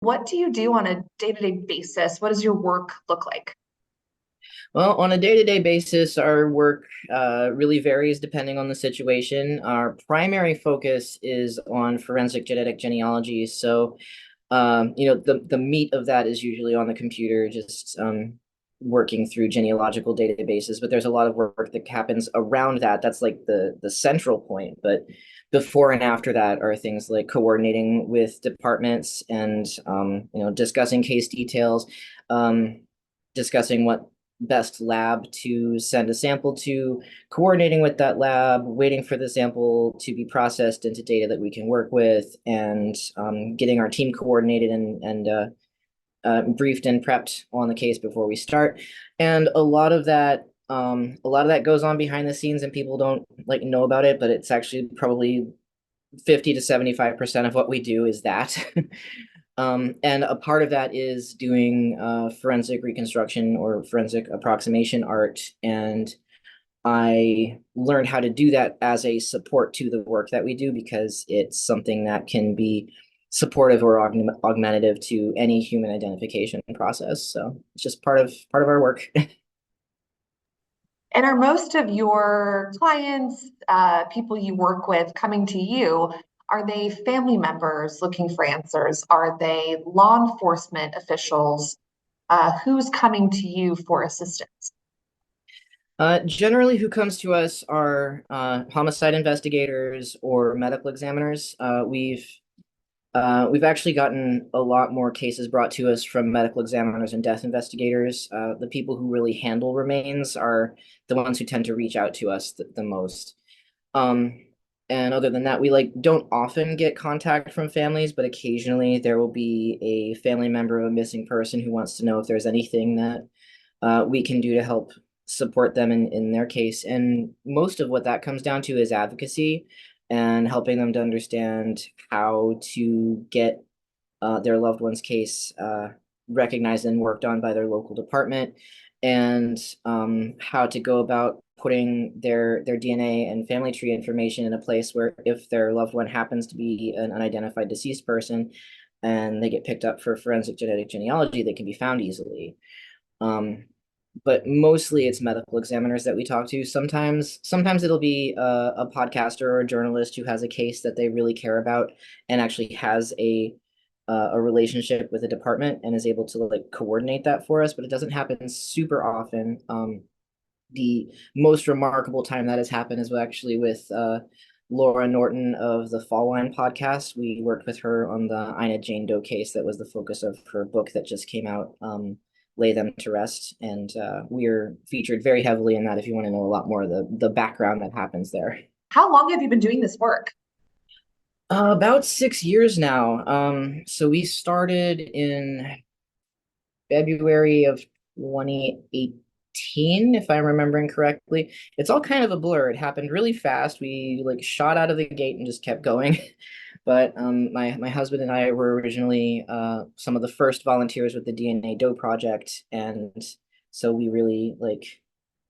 What do you do on a day-to-day basis? What does your work look like? Well, on a day-to-day basis, our work really varies depending on the situation. Our primary focus is on forensic genetic genealogy. So, the meat of that is usually on the computer, just working through genealogical databases. But there's a lot of work that happens around that. That's like the central point. But before and after that are things like coordinating with departments and discussing case details, discussing what best lab to send a sample to, coordinating with that lab, waiting for the sample to be processed into data that we can work with, and getting our team coordinated and briefed and prepped on the case before we start. And a lot of that goes on behind the scenes, and people don't like know about it, but it's actually probably 50 to 75% of what we do is that. And a part of that is doing forensic reconstruction or forensic approximation art. And I learned how to do that as a support to the work that we do because it's something that can be supportive or augmentative to any human identification process. So it's just part of our work. And are most of your clients, people you work with coming to you, are they family members looking for answers? Are they law enforcement officials? Who's coming to you for assistance? Generally, who comes to us are homicide investigators or medical examiners. We've actually gotten a lot more cases brought to us from medical examiners and death investigators. The people who really handle remains are the ones who tend to reach out to us the most. Um, and other than that, we don't often get contact from families, but occasionally there will be a family member of a missing person who wants to know if there's anything that we can do to help support them in their case. And most of what that comes down to is advocacy and helping them to understand how to get their loved one's case recognized and worked on by their local department, and how to go about putting their DNA and family tree information in a place where if their loved one happens to be an unidentified deceased person and they get picked up for forensic genetic genealogy, they can be found easily. Um, but mostly it's medical examiners that we talk to. Sometimes it'll be a podcaster or a journalist who has a case that they really care about and actually has a relationship with a department and is able to like coordinate that for us, but it doesn't happen super often. The most remarkable time that has happened is actually with Laura Norton of the Fall Line podcast. We worked with her on the Ina Jane Doe case that was the focus of her book that just came out, Lay Them to Rest. And we're featured very heavily in that if you want to know a lot more of the background that happens there. How long have you been doing this work? About 6 years now. So we started in February of 2018, if I'm remembering correctly. It's all kind of a blur. It happened really fast. We like shot out of the gate and just kept going. But my husband and I were originally some of the first volunteers with the DNA Doe project, and so we really like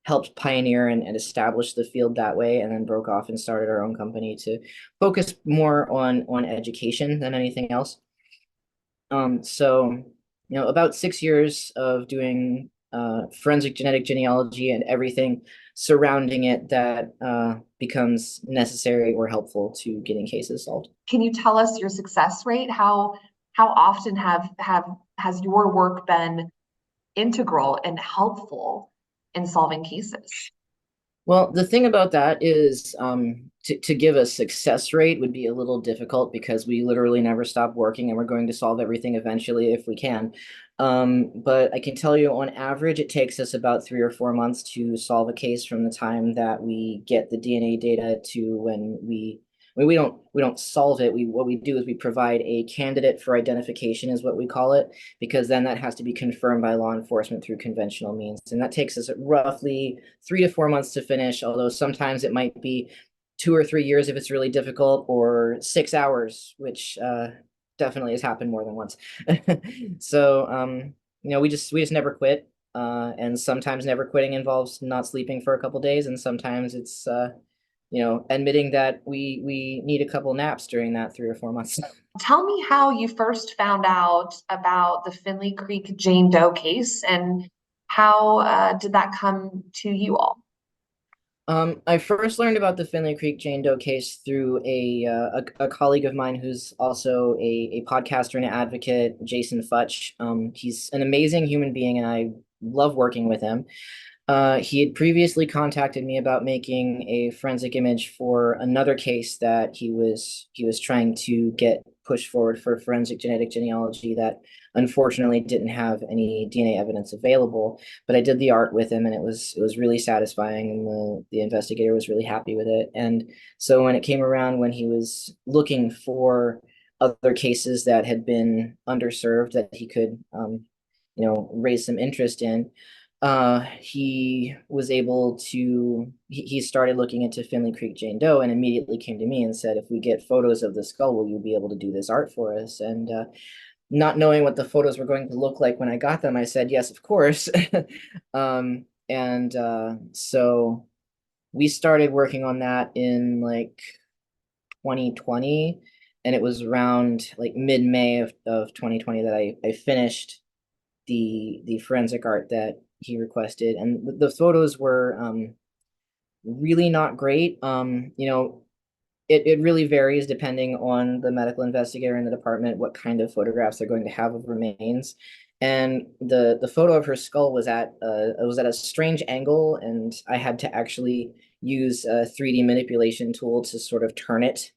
helped pioneer and establish the field that way, and then broke off and started our own company to focus more on education than anything else. So, about 6 years of doing forensic genetic genealogy and everything surrounding it that becomes necessary or helpful to getting cases solved. Can you tell us your success rate? How often have has your work been integral and helpful in solving cases? Well, the thing about that is to give a success rate would be a little difficult because we literally never stop working and we're going to solve everything eventually if we can. But I can tell you on average, it takes us about 3 or 4 months to solve a case from the time that we get the DNA data to when we don't solve it. What we do is we provide a candidate for identification is what we call it, because then that has to be confirmed by law enforcement through conventional means. And that takes us roughly 3 to 4 months to finish, although sometimes it might be 2 or 3 years if it's really difficult, or 6 hours, which definitely has happened more than once. So we just never quit. And sometimes never quitting involves not sleeping for a couple days, and sometimes it's admitting that we need a couple naps during that 3 or 4 months. Tell me how you first found out about the Finley Creek Jane Doe case and how did that come to you all? I first learned about the Finley Creek Jane Doe case through a colleague of mine who's also a podcaster and an advocate, Jason Futch. He's an amazing human being, and I love working with him. He had previously contacted me about making a forensic image for another case that he was trying to get pushed forward for forensic genetic genealogy that unfortunately didn't have any DNA evidence available. But I did the art with him, and it was really satisfying, and the investigator was really happy with it. And so when it came around, when he was looking for other cases that had been underserved that he could raise some interest in, he was able to he started looking into Finley Creek Jane Doe and immediately came to me and said, if we get photos of the skull, will you be able to do this art for us? And not knowing what the photos were going to look like when I got them, I said yes, of course. So we started working on that in like 2020, and it was around like mid-May of 2020 that I finished the forensic art that he requested, and the photos were really not great. It really varies depending on the medical investigator in the department what kind of photographs they're going to have of remains. And the photo of her skull was at a strange angle, and I had to actually use a 3D manipulation tool to sort of turn it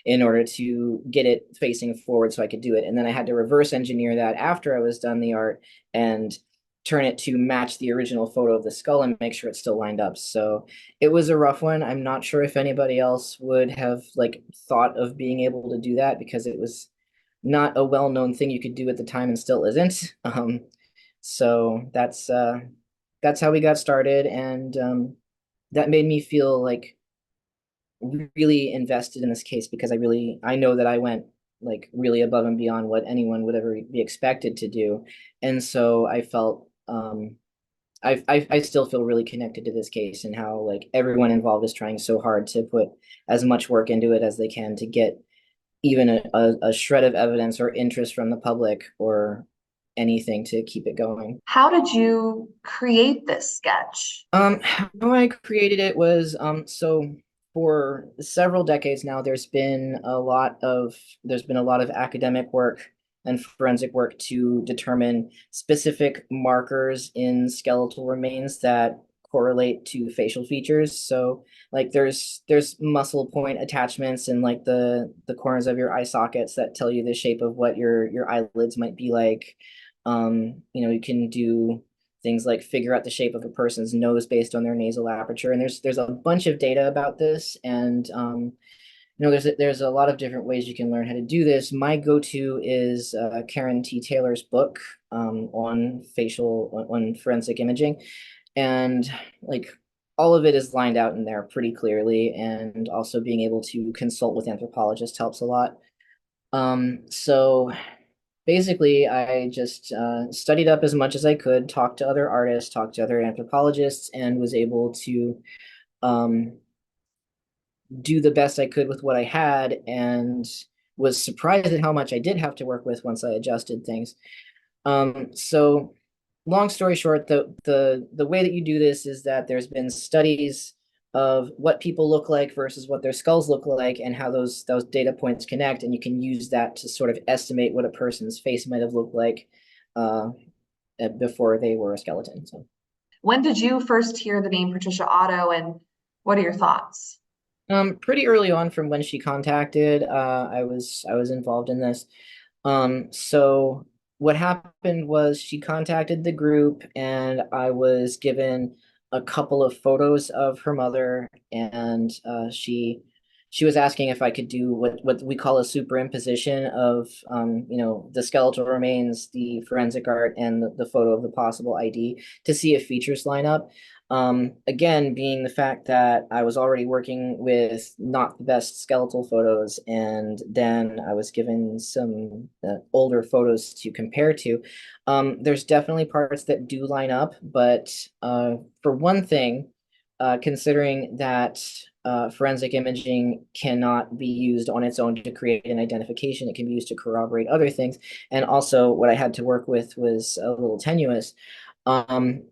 in order to get it facing forward so I could do it. And then I had to reverse engineer that after I was done the art and turn it to match the original photo of the skull and make sure it's still lined up. So it was a rough one. I'm not sure if anybody else would have like thought of being able to do that because it was not a well-known thing you could do at the time and still isn't. So that's how we got started, and that made me feel like really invested in this case because I know that I went like really above and beyond what anyone would ever be expected to do. And so I felt I still feel really connected to this case and how like everyone involved is trying so hard to put as much work into it as they can to get even a shred of evidence or interest from the public or anything to keep it going. How did you create this sketch? How I created it was so for several decades now, there's been a lot of academic work and forensic work to determine specific markers in skeletal remains that correlate to facial features. So like there's muscle point attachments in like the corners of your eye sockets that tell you the shape of what your eyelids might be like. You can do things like figure out the shape of a person's nose based on their nasal aperture. And there's a bunch of data about this, and there's a lot of different ways you can learn how to do this. My go-to is Karen T. Taylor's book on forensic imaging, and like all of it is lined out in there pretty clearly. And also being able to consult with anthropologists helps a lot. So basically, I just studied up as much as I could, talked to other artists, talked to other anthropologists, and was able to um, do the best I could with what I had, and was surprised at how much I did have to work with once I adjusted things. So long story short, the way that you do this is that there's been studies of what people look like versus what their skulls look like and how those data points connect, and you can use that to sort of estimate what a person's face might have looked like uh, before they were a skeleton. So When did you first hear the name Patricia Otto, and what are your thoughts? pretty early on from when she contacted, I was involved in this. So what happened was she contacted the group, and I was given a couple of photos of her mother, and she was asking if I could do what we call a superimposition of the skeletal remains, the forensic art, and the photo of the possible ID to see if features line up. Again, being the fact that I was already working with not the best skeletal photos, and then I was given some older photos to compare to, there's definitely parts that do line up. But for one thing, considering that forensic imaging cannot be used on its own to create an identification. It can be used to corroborate other things. And also, what I had to work with was a little tenuous. Um,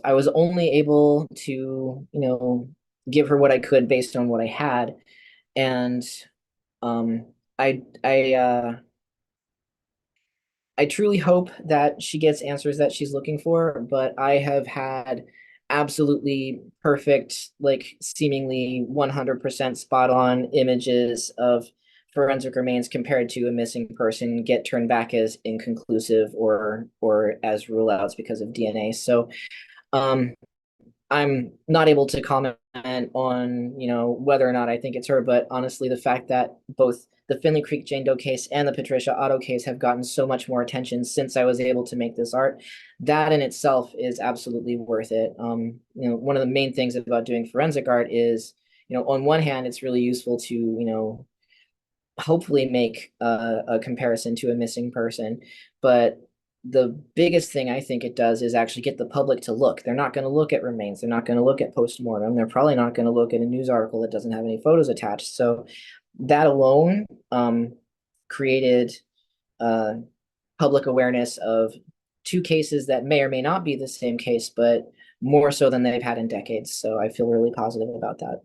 I was only able to, give her what I could based on what I had, and um, I I uh, I truly hope that she gets answers that she's looking for, but I have had absolutely perfect, like seemingly 100% spot on images of forensic remains compared to a missing person get turned back as inconclusive or as rule outs because of DNA. So um I'm not able to comment on, whether or not I think it's her, but honestly, the fact that both the Finley Creek Jane Doe case and the Patricia Otto case have gotten so much more attention since I was able to make this art, that in itself is absolutely worth it. One of the main things about doing forensic art is, on one hand, it's really useful to, hopefully make a comparison to a missing person, but the biggest thing I think it does is actually get the public to look. They're not going to look at remains. They're not going to look at postmortem. They're probably not going to look at a news article that doesn't have any photos attached. So that alone created uh, public awareness of two cases that may or may not be the same case, but more so than they've had in decades. So I feel really positive about that.